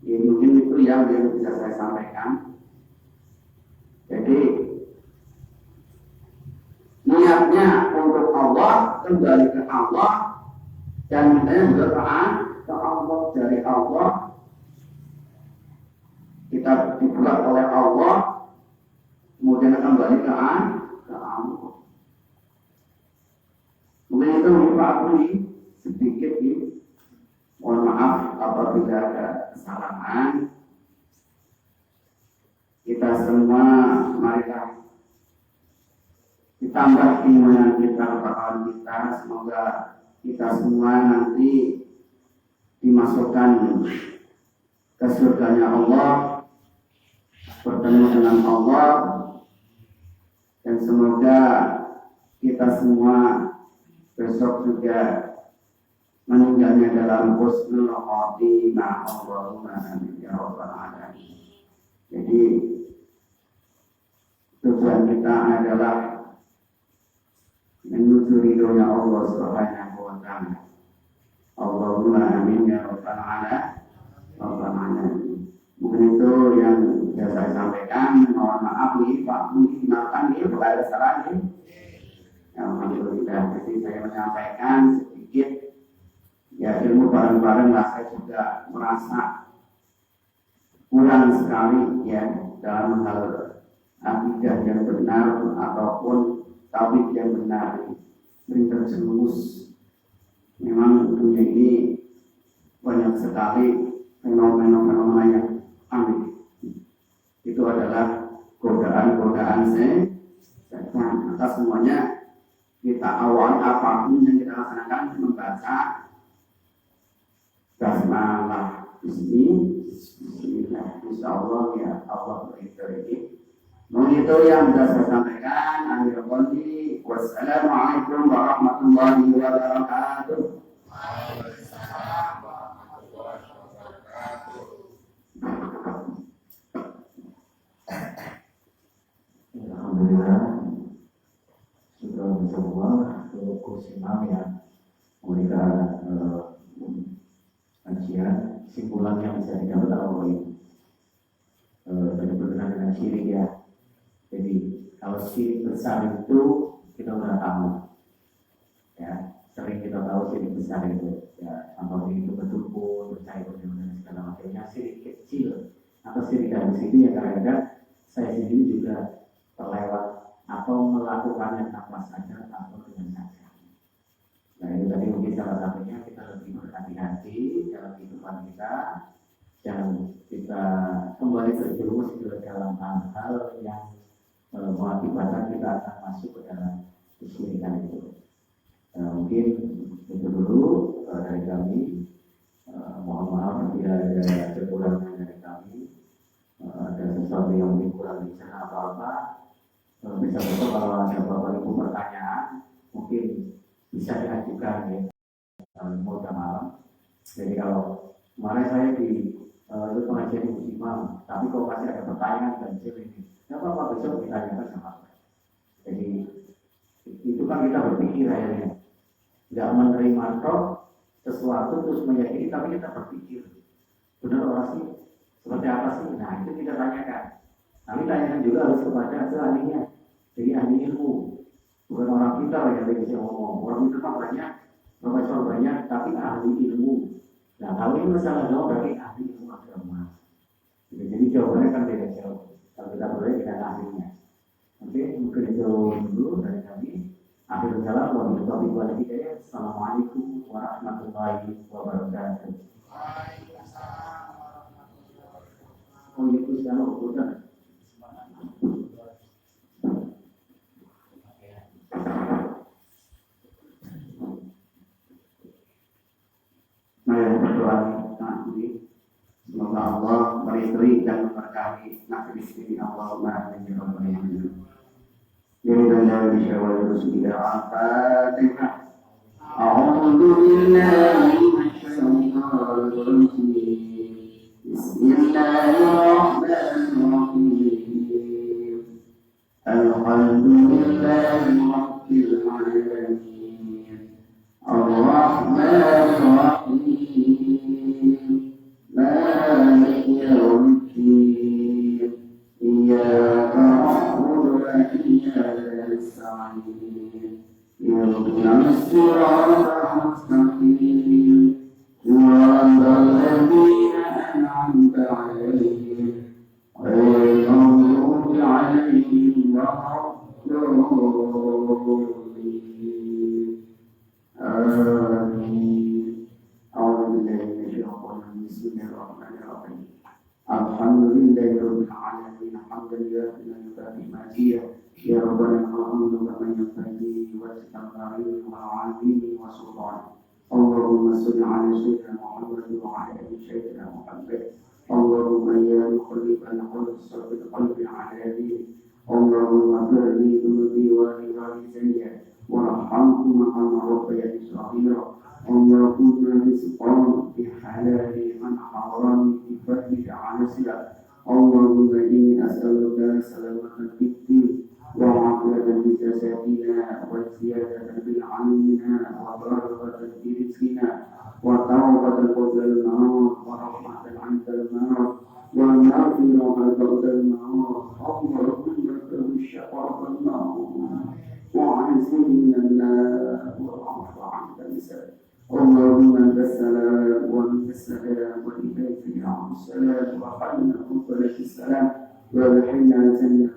[SPEAKER 3] Ya, mungkin itu yang bisa saya sampaikan. Jadi niatnya untuk Allah, kembali ke Allah, dan mintanya juga ke Allah, dari Allah. Kita dibuat oleh Allah, kemudian kembali ke Allah. Mungkin itu Pak Budi sedikit ini. Mohon maaf apabila ada kesalahan. Kita semua marilah ditambah keimanan kita, ketakwaan kita. Semoga kita semua nanti dimasukkan ke surganya Allah, bertemu dengan Allah, dan semoga kita semua besok juga meninggalnya dalam husnul khotimah. Allahumma amin ya rabbal alamin. Jadi tujuan kita adalah menuju ridhonya Allah Subhanahu wa ta'ala. Allahumma amin ya rabbal alamin. Mungkin itu yang bisa saya sampaikan. Mohon maaf nih Pak, mungkin maafkan nih kalau ada salah nih. Alhamdulillah. Jadi saya menyampaikan sedikit ya, ilmu bareng-bareng lah. Saya juga merasa kurang sekali ya dalam hal akidah yang benar ataupun tauhid yang benar. Sering terjerumus. Memang dunia ini banyak sekali fenomena-fenomena yang aneh. Itu adalah godaan-godaan setan. Maka semuanya kita awal apapun yang kita laksanakan membaca basmalah. Bismillah. Insyaallah ya Allah begitu ini. Mungkin itu yang sudah saya sampaikan. Akhirul qalbi. Wassalamualaikum warahmatullahi wabarakatuh. Waalaikumsalam warahmatullahi wabarakatuh.
[SPEAKER 1] imam yang memberikan kajian simpulan yang bisa didapat apa ini dan berkenaan dengan syirik ya. Jadi kalau syirik besar itu kita udah tahu ya, sering kita tahu syirik besar itu ya, apalagi itu bertumpul percaya dan segala macamnya. Syirik kecil atau syirik halus itu ya kadang-kadang saya sendiri juga terlewat atau melakukannya tanpa sadar atau dengan sadar. Nah itu tadi mungkin salah satunya kita lebih berhati-hati dalam kehidupan kita, jangan kita kembali terjerumus ke dalam hal-hal yang mengakibatkan kita akan masuk ke dalam kesyirikan itu. Mungkin itu dulu dari kami. Mohon maaf bila ada kekurangan dari kami, ada sesuatu yang mungkin kurang bicara apa-apa. Bisa betul kalau ada bapak ibu pertanyaan mungkin bisa diajukan ya mau malam. Jadi kalau kemarin saya di itu pengajian ibu imam, tapi kalau masih ada pertanyaan dan ini, nggak apa-apa besok ditanyakan sama saya. Jadi itu kan kita berpikir akhirnya, nggak menerima sesuatu terus meyakini, tapi kita berpikir benar orang sih seperti apa sih? Nah itu kita tanyakan. Tapi tanyakan juga harus kepada ahlinya. Jadi ahli ilmu, bukan orang kita yang bisa ngomong. Orang itu kan banyak, profesor banyak, tapi ahli ilmu. Nah kalau ini masalah jawab berarti ahli ilmu agama. Jadi jawabannya kan beda jauh. Kalau kita boleh dengan ahlinya. Oke, mungkin itu dulu dari kami. Akhirul kalam wa billahi taufiq wal hidayah. Assalamualaikum warahmatullahi wabarakatuh.
[SPEAKER 2] Waalaikumsalam warahmatullahi wabarakatuh.
[SPEAKER 1] Oh, itu siapa urusan? Mari berdoa nanti. Semoga Allah meridhoi dan memberkahi nabi sini Allahumma amin ya rabbal alamin. Ya Allah bisyawal rusila al-Fatihah. A'udzu billahi minasyaitonir rajim. Bismillahirrahmanirrahim. Alhamdulillahi rabbil alamin. Ar-Rahmanir Rahim. مالك يوم الدين إياك نعبد وإياك نستعين اهدنا الصراط المستقيم صراط الذين أنعمت عليهم غير المغضوب عليهم ولا الضالين آمين. أعوذ بالله من الشيطان الرجيم. بسم الله الرحمن الرحيم. الحمد لله رب العالمين حمدا يوافي مزيدا يا ربنا الحمد كما ينبغي وجهك الكريم وعظيم وسلطانه. اللهم صل على سيدنا محمد وعلى ال سيدنا محمد. اللهم يا مخلف القلب ثبت قلبي على دينك. اللهم اغفر لي ذنوبي ولوالدي وارحمهما كما ربياني صغيرا. اللهم رزقا بحلال عن حرام بفضلك عاصيا. اللهم اني اسالك سلامة في الدين وعافية في جسدنا وزيادة في علمنا وبركة في رزقنا وتوبة قبل الموت ورحمة عند الموت ومغفرة بعد الموت. اللهم اكرم الشقاء الموت وعزنا النار والعفو عند النساء. اللهم انت السلام وانت السلام واليك يرجع السلام وخلنا قبلة السلام وادخلنا جنة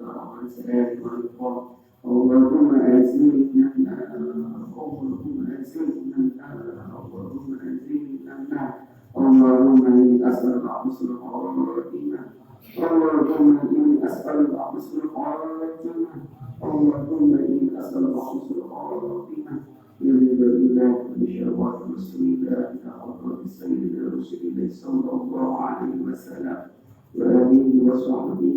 [SPEAKER 1] دار السلام والرضوان. اللهم اجزلنا النار. اللهم اجزلنا النار. اللهم اجزلنا النار. اللهم اني اسالك حسن الخاتمة. اللهم اني اسالك حسن الخاتمة. اللهم اني اسالك حسن الخاتمة. يريد الله بشرات رسول الله وقدرة سيدنا رسول الله صلى الله عليه وسلم وآله وصحبه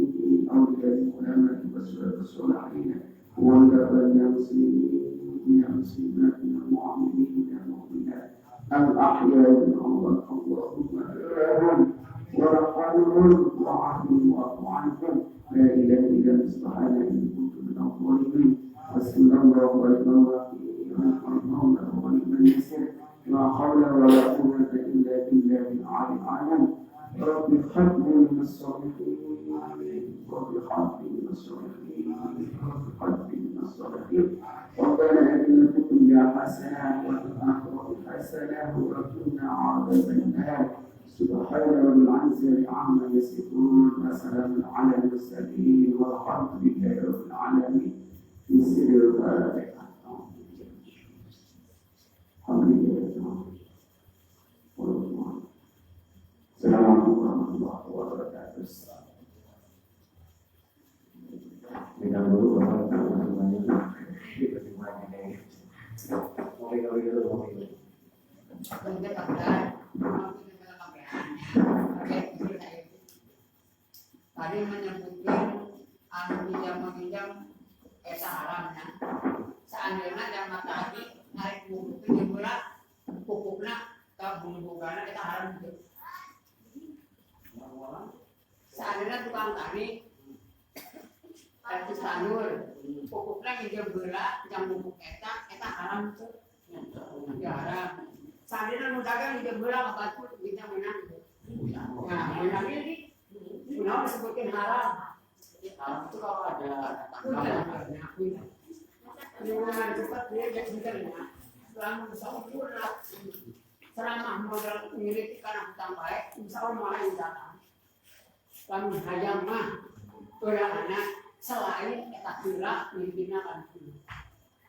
[SPEAKER 1] أولياء العلماء والصالحين والأبناء المسلمين المسلمات المؤمنين المؤمنات الأحياء الله. اللهم ارحمهم وارحمهم وعافهم واعف عنهم. لا إله إلا أنت سبحانك إني كنت من الظالمين. حسبنا الله ونعم الوكيل.
[SPEAKER 3] العالم رب حب من الصالحين رب حب من الصالحين رب حب من الصالحين ربنا آتنا في الدنيا حسنة وفي الآخرة حسنة وقنا عذاب النار سبحان رب العزة عما يصفون وسلام على المرسلين والحمد لله رب العالمين في سر الفاتحة الحمد لله Assalamualaikum warahmatullahi wabarakatuh.
[SPEAKER 1] Bidang dulu Bapak tahu semuanya. Bagaimana ini? Mulai dulu.
[SPEAKER 4] Bentuk kabar, tadi menyebutkan anu pinjam eta haramnya. Seandainya jamaah tadi narik buku pinjamlah pupukna ka bulu-bulana eta haram itu. Seandainya tukang tani itu sanur pupukna pinjam beula jam pupuk eta haram itu. Ya haram. Seandainya mau dagang pinjam beula ka batu kita menang. Nah, menang ini kenapa disebutkan haram? Haram itu kalau ada tanggalnya. Hubungan cepat dia jadi terima. Selama sempurna, selama modal milik karena hutang baik, insya Allah malah yang datang. Kami hayang mah, anak selain etak gila miliknya kan.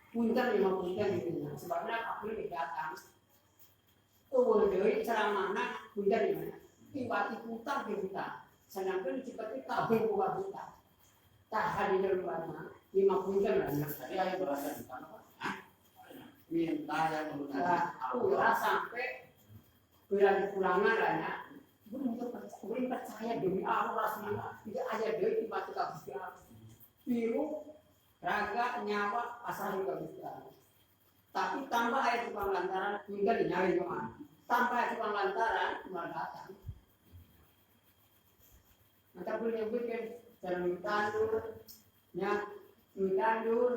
[SPEAKER 4] Punten 5 punten miliknya. Sebabnya aku ini datang. Tuh dari ceramahnya punten di mana? Tiba-tiba hutang di hutang. Sedangkan cepat kita buka hutang. Tak hadir di mana? 5 punten lah. Saya yang berasa di sana. Minta yang menggunakan ulah sampai bila dipulangan lahnya belum percaya demi Allah Rasulullah tidak ada dari tiba-tiba bisa biru raga nyawa asal juga bisa tapi tanpa ayat tukang lantaran hingga dinyari cuma tanpa ayat tukang lantaran malah datang maka boleh bikin jalan tandur tandur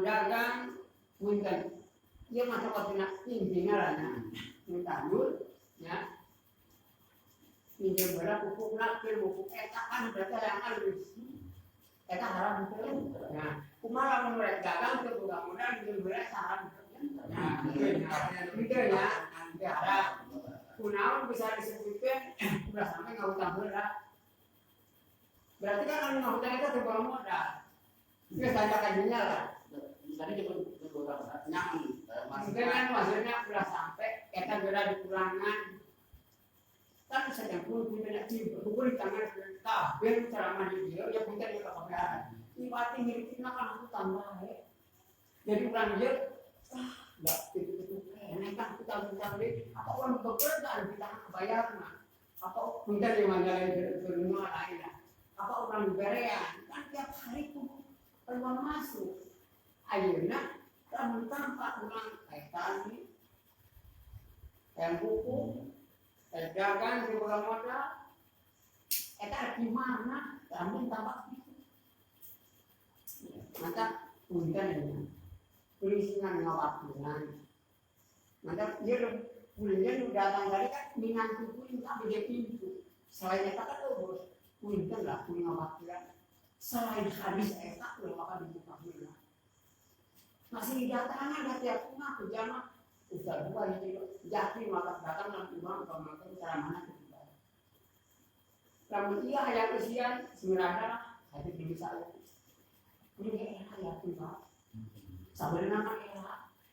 [SPEAKER 4] dagang mungkin dia masuk ke intinya lahnya tandur ya pinjam berat pupuk nakir pupuk eta kan berarti yang halus eta haram betul nah kumara menurut dagang itu mudah-mudahan pinjam berat haram nah itu ya haram kunaon bisa disebutkan udah sampai nggak utang berat berarti kan kalau nggak utang itu terbawa modal itu saja kajinya lah misalnya maksudnya udah sampai kita bela di pulangan kan sedang pun punya hubungan tangan kabel ceramah di dia ya punya di kabaran ini miliknya kan aku tambah jadi pulang dia nggak itu enak kan kita deh apa orang bekerja kita bayar apa punya di mana berumah lain apa orang berian kan tiap hari pun peluang masuk ayeuna kamu tampak ulang kayak tadi yang buku dagang di bulan modal eta di mana kamu tampak itu maka punten ini tulisan ngawakunan maka dia punten datang dari kan minang buku ini tak beda pintu selain eta kan bos punten lah punya ngawakunan selain habis eta udah makan dibuka bulan masih datangan ada tiap rumah ke jamaah Ustaz bukan itu jati maka datang dan imam memakai cara mana kita. Namun ia ayat usian sebenarnya hati diri saya. Ini ayat kita. Sebenarnya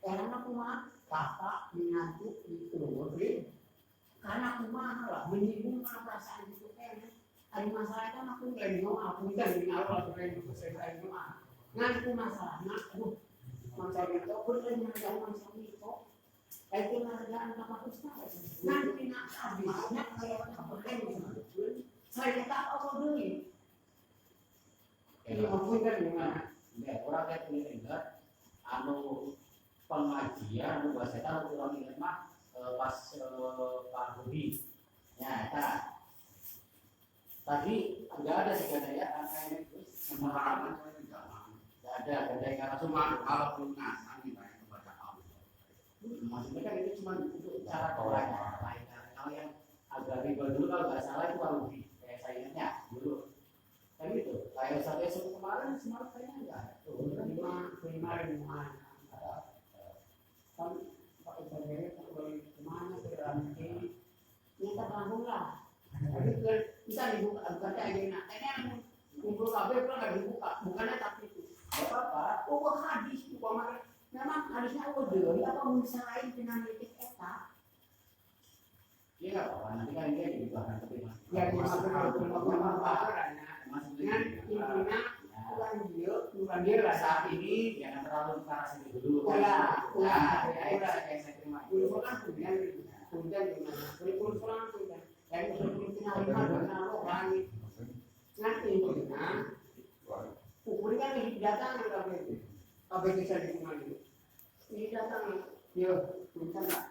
[SPEAKER 4] era kumah kakak menyantuk di keluarga. Karena kumah lah menyinggung perasaan itu kan. Ada masalah kan aku nggak mau aku dari awal dari saya doa. Ngan kumah masalahnya macam itu pun yang macam itu itu ngerjakan apa ustaz nanti nak habisnya saya apa saya tak apa dulu ini maksudnya gimana ya orang yang ingat anu pengajian anu bahasa tahu orang ingat mah pas Pak Budi ya tadi nggak ada sekadar kayak itu memahami ada yang cuma kalau pelunasan dibayar kepada Allah. Maksudnya kan itu cuma untuk cara lain dari dulu kalau nggak salah itu kalau di saya ingatnya dulu. Tapi itu kayak sampai kemarin semua kayaknya enggak ada. Tuh, lima ada. Kan Pak Ibrahim kemana ke dalam ini? Minta tanggung lah. Jadi bisa dibuka, bukan kayak gini. Ini kumpul kabel pun nggak dibuka, bukannya tapi itu. Apa? Oh hadis, kemarin memang hadisnya dari apa bisa lain dengan titik eta. Iya nggak apa-apa, nanti kan dia dibahas tapi mas. Ya dimaksud apa? Dengan intinya bukan dia lah saat ini jangan terlalu keras itu dulu. Ya, yang saya terima. Dulu kan kemudian gimana? Kurikulum kemudian. Dari kurikulum lima orang nanti intinya ukurnya kan di datang KBG bisa dikenal ini datang, yuk, bisa nggak?